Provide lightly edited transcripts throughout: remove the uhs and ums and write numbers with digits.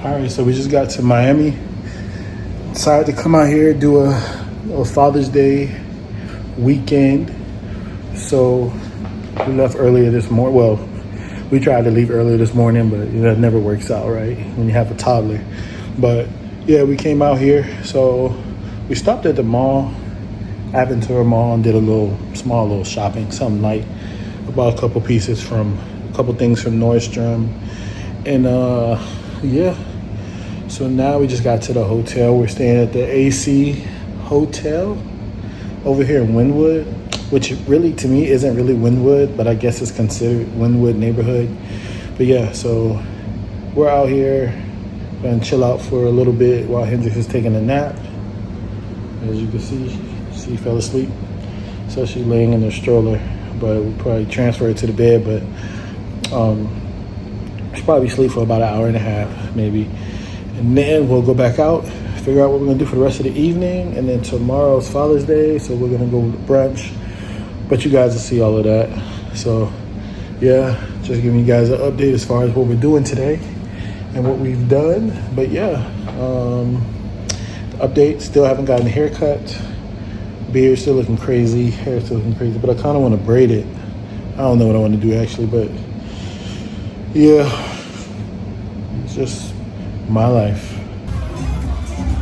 Alright, so we just got to Miami. Decided to come out here, do a Father's Day weekend. So we left earlier this morning. Well, we tried to leave earlier this morning, but that never works out, right? When you have a toddler. But yeah, we came out here. So we stopped at the mall, Aventura Mall, and did a small little shopping, something light. About a couple things from Nordstrom. And yeah. So now we just got to the hotel. We're staying at the AC Hotel over here in Wynwood, which really to me isn't really Wynwood, but I guess it's considered Wynwood neighborhood. But yeah, so we're out here gonna chill out for a little bit while Hendrix is taking a nap. As you can see, she fell asleep. So she's laying in her stroller, but we'll probably transfer her to the bed, but she'll probably sleep for about an hour and a half, maybe. And then we'll go back out, figure out what we're gonna do for the rest of the evening. And then tomorrow's Father's Day, so we're gonna go to brunch. But you guys will see all of that. So yeah, just giving you guys an update as far as what we're doing today and what we've done. But yeah, update, still haven't gotten a haircut. Beard still looking crazy, hair still looking crazy, but I kind of want to braid it. I don't know what I want to do actually, but yeah, it's just my life.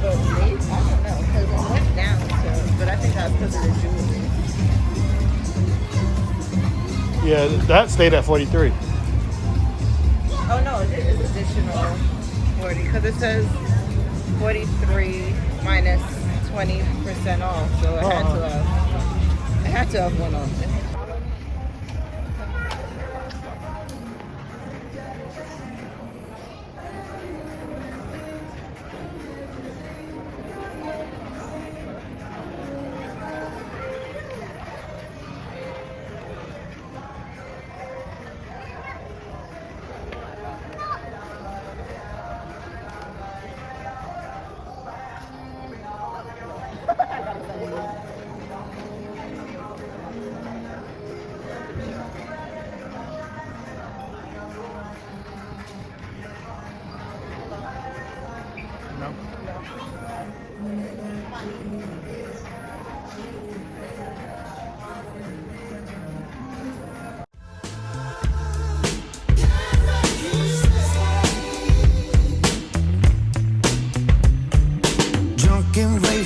But me, I don't know, because it went down, so, but I think that's because of the jewelry. Yeah, that stayed at 43. Oh no, it is additional 40, because it says 43 minus 20% off, so it had to have went on there.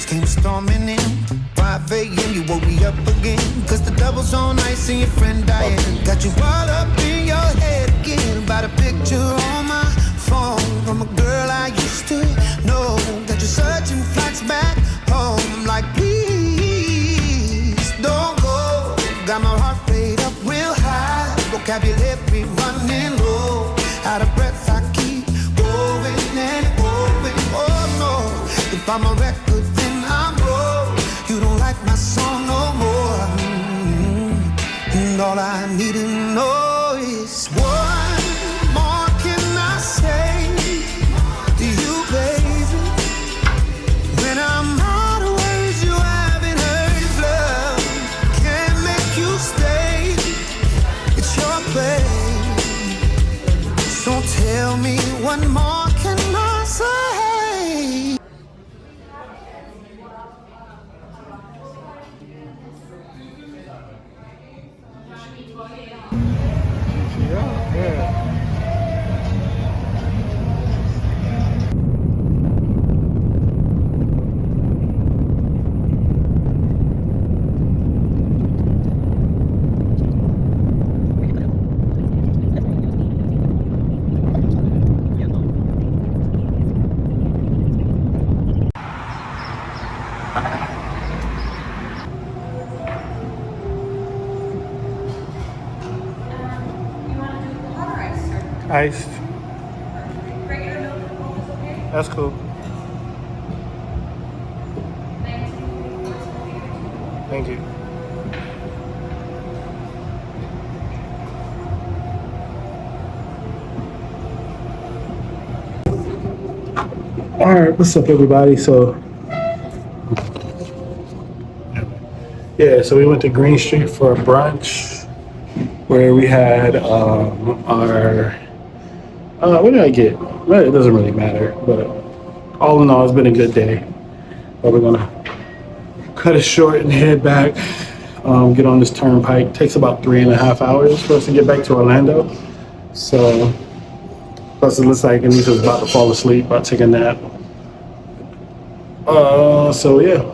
Came storming in 5 a.m. You woke me up again, cause the double's on ice and your friend Diane got you all up in your head again about a picture on my phone from a girl I used to know. Got you searching flights back home. I'm like, please don't go. Got my heart rate up real high. vocabulary running low. Out of breath, I keep going and going. Oh no, if I'm a record, then I'm broke. You don't like my song no more. And all I need to know is what more can I say to you, baby? When I'm out of words, you haven't heard if love can't make you stay. It's your play. So tell me what more can I say? Yeah. Iced. That's cool. Thank you. All right, what's up, everybody? So, yeah, so we went to Green Street for a brunch where we had our. What did I get? Well, it doesn't really matter, but all in all, it's been a good day. But we're gonna cut it short and head back. Get on this turnpike. Takes about 3.5 hours for us to get back to Orlando. So, plus it looks like Anisha's about to fall asleep, about to take a nap. So yeah.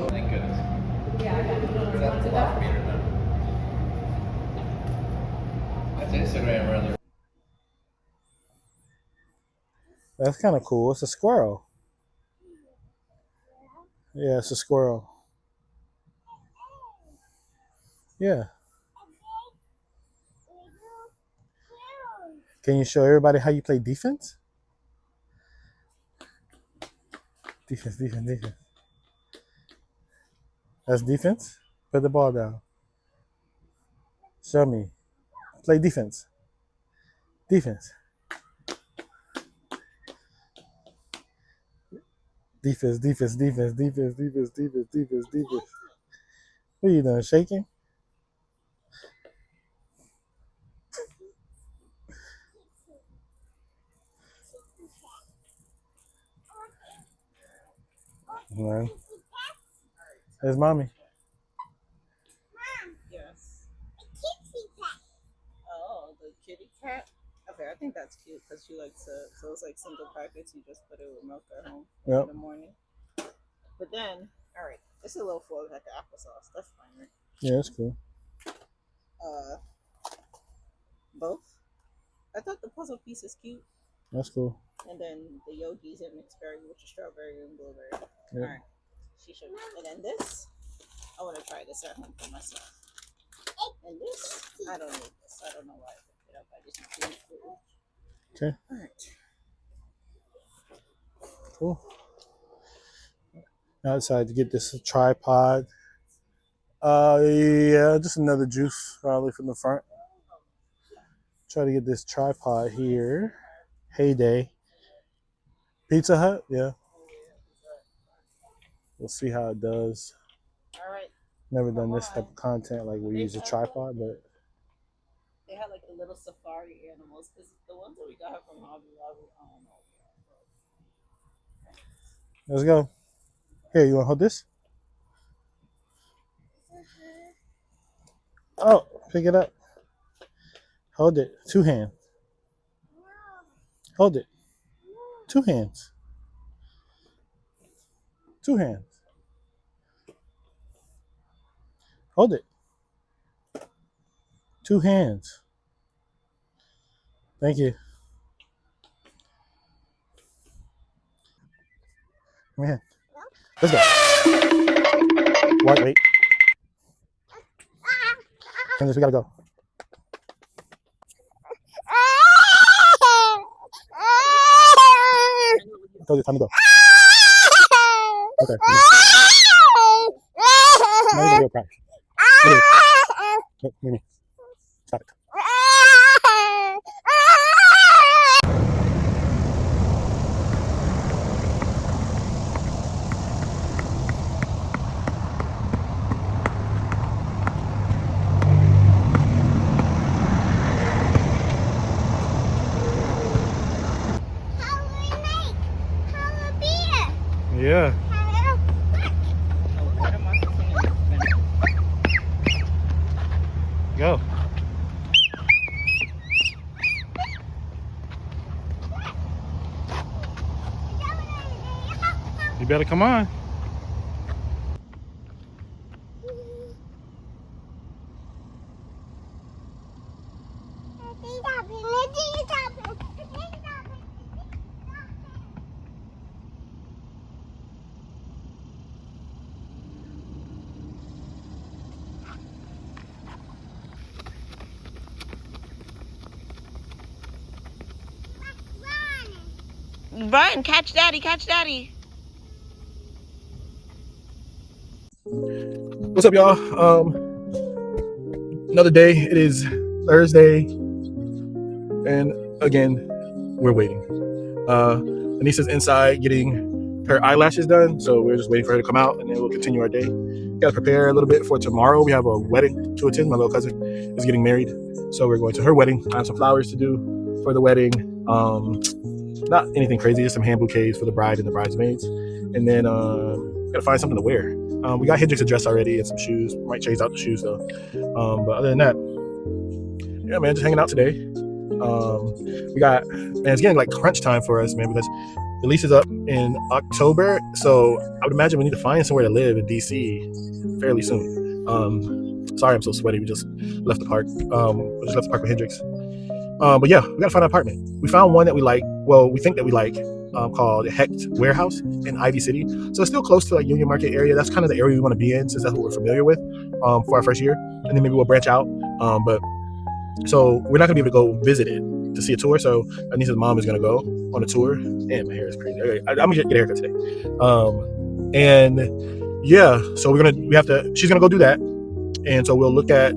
That's kind of cool. It's a squirrel. Yeah, it's a squirrel. Yeah. Can you show everybody how you play defense? Defense, defense, defense. That's defense. Put the ball down. Show me. Play defense. Defense. Defense, defense, defense, defense, defense, defense, defense, defense. What are you doing? Shaking? No. There's mommy. Yes. Oh, the kitty cat. Okay, I think that's cute because she likes to. So it's like single packets. You just put it with milk at home in the morning. But then, all right, it's a little full like the applesauce. That's fine, right? Yeah, that's cool. Both. I thought the puzzle piece is cute. That's cool. And then the yogis and mixed berry with the strawberry and blueberry. Yep. All right, she should. And then this, I want to try this at home for myself. And this, I don't need this. I don't know why I picked it up. I just need food. Okay. All right. Cool. Now I decided to get this tripod. Yeah, just another juice probably from the front. Try to get this tripod here. Heyday. Pizza Hut, yeah. We'll see how it does. All right. Never done this type of content like we use a tripod, but they had like the little safari animals because the ones that we got from Hobby Lobby, I don't know. Let's go. Here, you want to hold this? Oh, pick it up. Hold it. 2 hands. Hold it. 2 hands. 2 hands. Hold it. 2 hands. Thank you. Come here. Let's go. Wait. Candace, we gotta go. told you it's time to go. Okay. Now you're gonna cry. Look at it. Look, Mimi. Stop it. Yeah. Go. You better come on. Run, catch daddy, catch daddy. What's up, y'all? Another day. It is Thursday, and again, we're waiting. Anissa's inside getting her eyelashes done, so we're just waiting for her to come out, and then we'll continue our day. Gotta prepare a little bit for tomorrow. We have a wedding to attend. My little cousin is getting married, so we're going to her wedding. I have some flowers to do for the wedding. Not anything crazy, just some hand bouquets for the bride and the bridesmaids, and then gotta find something to wear. We got Hendrix a dress already and some shoes. Might change out the shoes though. But other than that, yeah, man, just hanging out today. We got, man, it's getting like crunch time for us, man, because the lease is up in October. So I would imagine we need to find somewhere to live in DC fairly soon. Sorry, I'm so sweaty. We just left the park. We just left the park with Hendrix. But yeah, we gotta find an apartment. We found one that we like. Well, we think that we like, called Hecht Warehouse in Ivy City. So it's still close to like Union Market area. That's kind of the area we want to be in, since that's what we're familiar with for our first year. And then maybe we'll branch out. But so we're not gonna be able to go visit it to see a tour. So Anissa's mom is gonna go on a tour. And my hair is crazy. Okay, I'm gonna get a haircut today. And yeah, so she's gonna go do that. And so we'll look at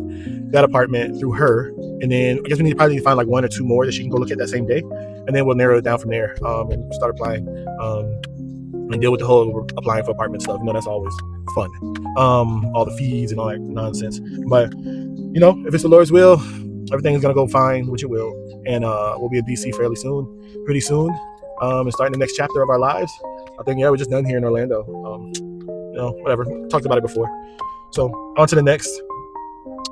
that apartment through her. And then I guess we probably need to find like one or two more that she can go look at that same day. And then we'll narrow it down from there and start applying and deal with the whole applying for apartment stuff. You know, that's always fun. All the fees and all that nonsense. But, you know, if it's the Lord's will, everything's going to go fine, which it will. And we'll be in DC pretty soon, and starting the next chapter of our lives. I think, yeah, we're just done here in Orlando. You know, whatever. Talked about it before. So on to the next.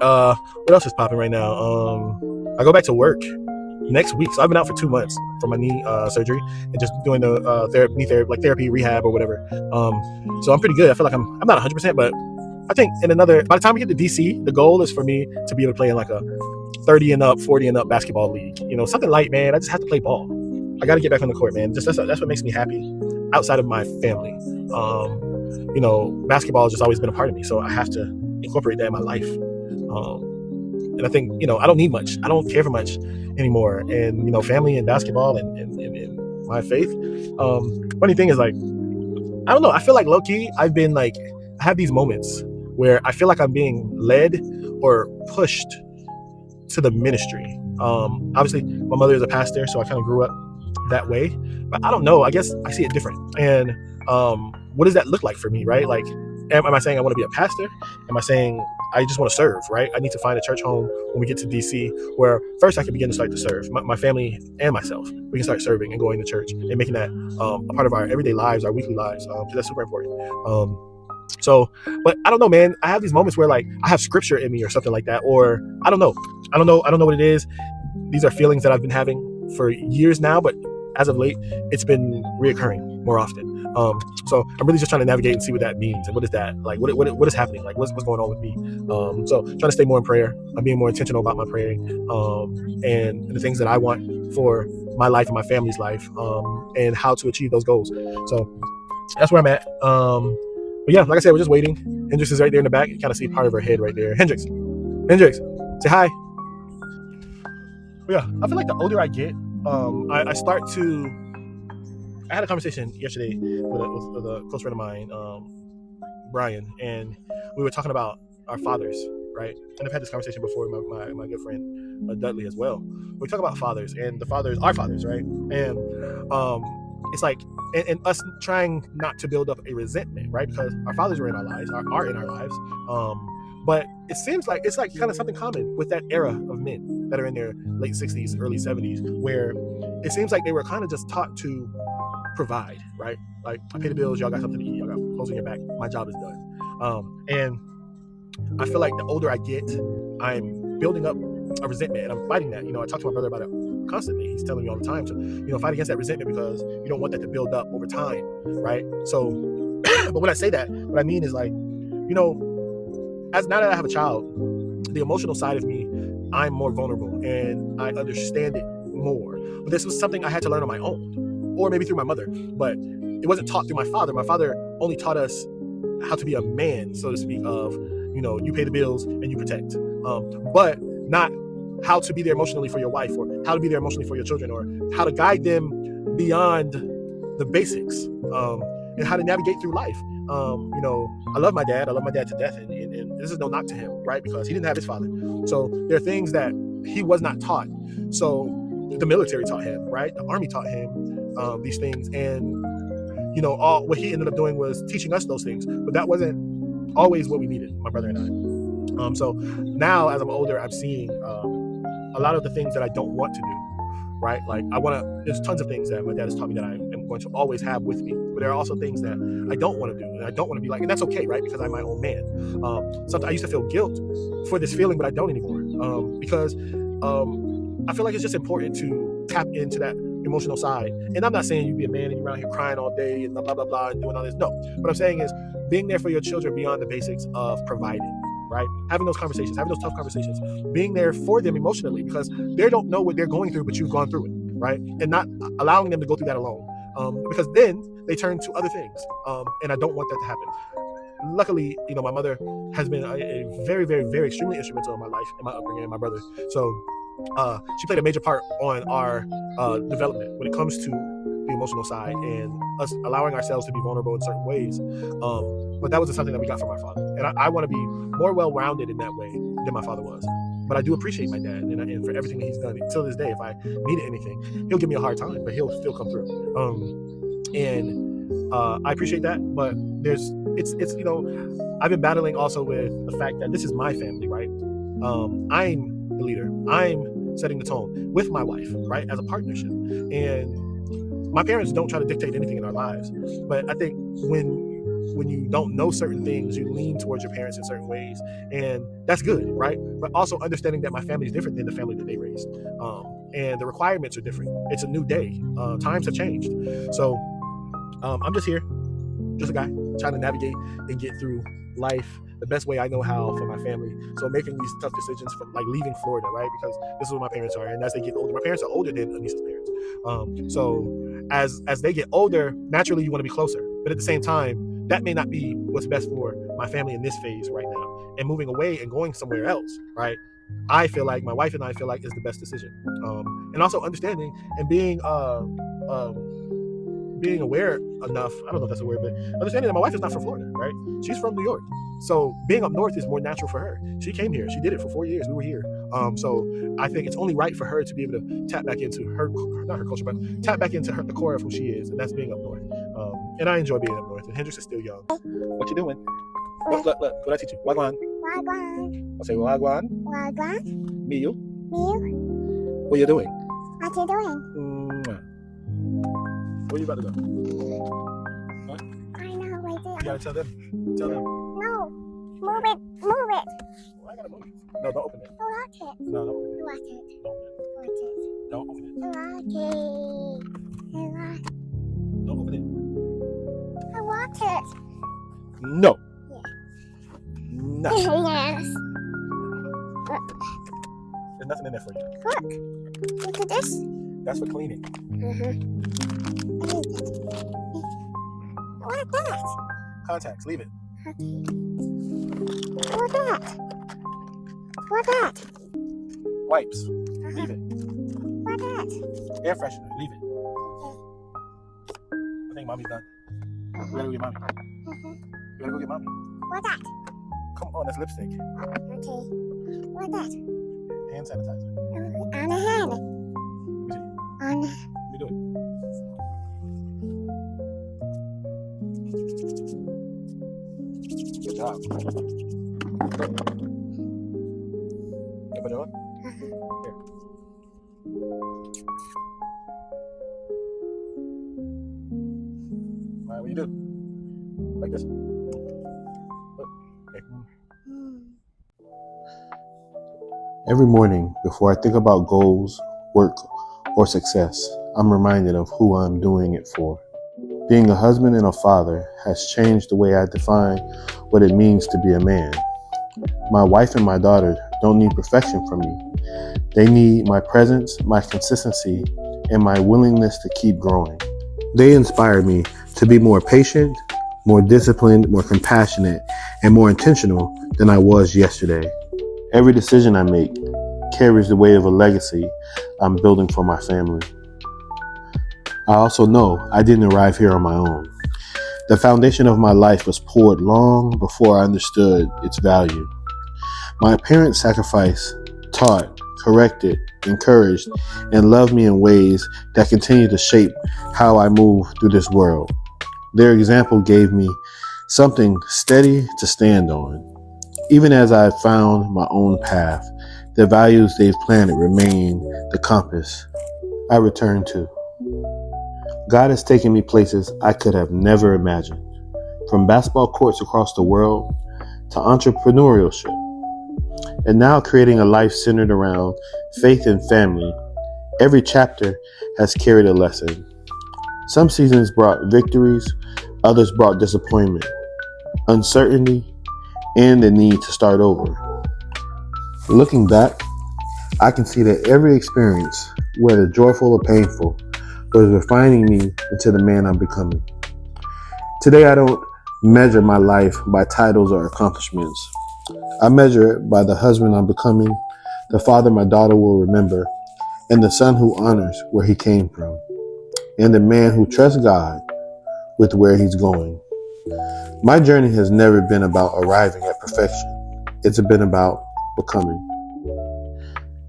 What else is popping right now? I go back to work next week. So I've been out for 2 months for my knee surgery and just doing the knee therapy rehab or whatever. So I'm pretty good. I feel like I'm not 100%, but I think by the time we get to DC, the goal is for me to be able to play in like a 30 and up, 40 and up basketball league. You know, something light, man. I just have to play ball. I got to get back on the court, man. Just that's what makes me happy outside of my family. You know, basketball has just always been a part of me, so I have to incorporate that in my life. And I think, you know, I don't need much. I don't care for much anymore. And, you know, family and basketball and my faith. Funny thing is, like, I don't know. I feel like low-key, I have these moments where I feel like I'm being led or pushed to the ministry. Obviously, my mother is a pastor, so I kind of grew up that way. But I don't know. I guess I see it different. And what does that look like for me, right? Like, am I saying I want to be a pastor? Am I saying I just want to serve, right? I need to find a church home when we get to DC where first I can begin to start to serve my family and myself. We can start serving and going to church and making that a part of our everyday lives, our weekly lives, because that's super important. But I don't know, man. I have these moments where like I have scripture in me or something like that, or I don't know what it is. These are feelings that I've been having for years now, but as of late, it's been reoccurring more often. So I'm really just trying to navigate and see what that means and what is that like, what is happening, like what's going on with me. So trying to stay more in prayer. I'm being more intentional about my praying, and the things that I want for my life and my family's life, and how to achieve those goals. So that's where I'm at. But yeah, like I said, we're just waiting. Hendrix is right there in the back. You kind of see part of her head right there. Hendrix, say hi. But yeah, I feel like the older I get, I start to I had a conversation yesterday with a close friend of mine, Brian, and we were talking about our fathers, right? And I've had this conversation before with my good friend Dudley as well. We talk about fathers and the fathers, our fathers, right? And it's like, and us trying not to build up a resentment, right? Because our fathers were in our lives, are in our lives. But it seems like it's like kind of something common with that era of men that are in their late 60s, early 70s, where it seems like they were kind of just taught to provide, right? Like, I pay the bills, y'all got something to eat, y'all got clothes on your back, my job is done. And I feel like the older I get, I'm building up a resentment, and I'm fighting that. I talk to my brother about it constantly. He's telling me all the time to, fight against that resentment, because you don't want that to build up over time, right? So, but when I say that, what I mean is like, as now that I have a child, the emotional side of me, I'm more vulnerable and I understand it more. But this was something I had to learn on my own, or maybe through my mother, but it wasn't taught through my father. My father only taught us how to be a man, so to speak, of, you pay the bills and you protect, but not how to be there emotionally for your wife, or how to be there emotionally for your children, or how to guide them beyond the basics, and how to navigate through life. I love my dad. I love my dad to death, and this is no knock to him, right? Because he didn't have his father. So there are things that he was not taught. So the military taught him, right? The army taught him these things, and all what he ended up doing was teaching us those things. But that wasn't always what we needed, my brother and I. So now, as I'm older, I'm seeing a lot of the things that I don't want to do, right? Like, there's tons of things that my dad has taught me that I am going to always have with me. But there are also things that I don't want to do, and I don't want to be like, and that's okay, right? Because I'm my own man. Sometimes I used to feel guilt for this feeling, but I don't anymore. Because I feel like it's just important to tap into that emotional side. And I'm not saying you be a man and you're around here crying all day and blah, blah, blah, blah, and doing all this. No. What I'm saying is being there for your children beyond the basics of providing, right? Having those conversations, having those tough conversations, being there for them emotionally, because they don't know what they're going through, but you've gone through it, right? And not allowing them to go through that alone. Because then they turn to other things. And I don't want that to happen. Luckily, my mother has been a very, very, very extremely instrumental in my life, in my upbringing, and my brother. So she played a major part on our development when it comes to the emotional side and us allowing ourselves to be vulnerable in certain ways. But that wasn't something that we got from our father. And I want to be more well-rounded in that way than my father was. But I do appreciate my dad and for everything that he's done. Until this day, if I needed anything, he'll give me a hard time, but he'll still come through. And I appreciate that. But it's I've been battling also with the fact that this is my family, right? I'm the leader. I'm setting the tone with my wife, right, as a partnership. And my parents don't try to dictate anything in our lives. But I think when you don't know certain things, you lean towards your parents in certain ways, and that's good, right? But also understanding that my family is different than the family that they raised, and the requirements are different. It's a new day. Times have changed. So I'm just here, just a guy trying to navigate and get through life the best way I know how for my family. So making these tough decisions, for like leaving Florida, right? Because this is where my parents are, and as they get older, my parents are older than Anissa's parents. So as they get older, naturally you want to be closer, but at the same time, that may not be what's best for my family in this phase right now. And moving away and going somewhere else, right? I feel like my wife and I feel like is the best decision. And also understanding and being aware enough, I don't know if that's a word, but understanding that my wife is not from Florida, right? She's from New York. So being up north is more natural for her. She came here. She did it for 4 years. We were here. So I think it's only right for her to be able to tap back into not her culture, but tap back into the core of who she is, and that's being up north. And I enjoy being up north, and Hendrix is still young. What you doing? What I teach you? Wagwan. Wagwan. I'll say Wagwan. Wagwan. Miyu. Miu. What you doing? What you doing? Where you about to go? I know, right there. You gotta tell them. Tell them. No. Move it. Move it. Well, I gotta move it. No, don't open it. Watch it. No, don't open it. Watch it. Don't open it. Watch Don't open it. it. Watch it. Don't open it. Watch it. No. Yeah. No. Yes. There's nothing in there for you. Look. Look at this. That's for cleaning. What is that? Contacts. Leave it. What that? What that? Wipes. Leave it. What that? Air freshener. Leave it. I think mommy's done. We gotta go get mommy. We gotta go get mommy. What's that? Come on, that's lipstick. Okay. What's that? Hand sanitizer. On the hand. Let me see. On. Let me do it. Good job. You put it on? Here. Alright, what you do? Like this. Look. Okay. Every morning, before I think about goals, work, or success, I'm reminded of who I'm doing it for. Being a husband and a father has changed the way I define what it means to be a man. My wife and my daughter don't need perfection from me. They need my presence, my consistency, and my willingness to keep growing. They inspire me to be more patient, more disciplined, more compassionate, and more intentional than I was yesterday. Every decision I make carries the weight of a legacy I'm building for my family. I also know I didn't arrive here on my own. The foundation of my life was poured long before I understood its value. My parents sacrificed, taught, corrected, encouraged, and loved me in ways that continue to shape how I move through this world. Their example gave me something steady to stand on. Even as I found my own path, the values they've planted remain the compass I return to. God has taken me places I could have never imagined, from basketball courts across the world to entrepreneurship, and now creating a life centered around faith and family. Every chapter has carried a lesson. Some seasons brought victories, others brought disappointment, uncertainty, and the need to start over. Looking back, I can see that every experience, whether joyful or painful, was refining me into the man I'm becoming. Today, I don't measure my life by titles or accomplishments. I measure it by the husband I'm becoming, the father my daughter will remember, and the son who honors where he came from, and the man who trusts God with where he's going. My journey has never been about arriving at perfection. It's been about becoming.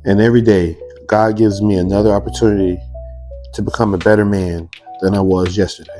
And every day, God gives me another opportunity to become a better man than I was yesterday.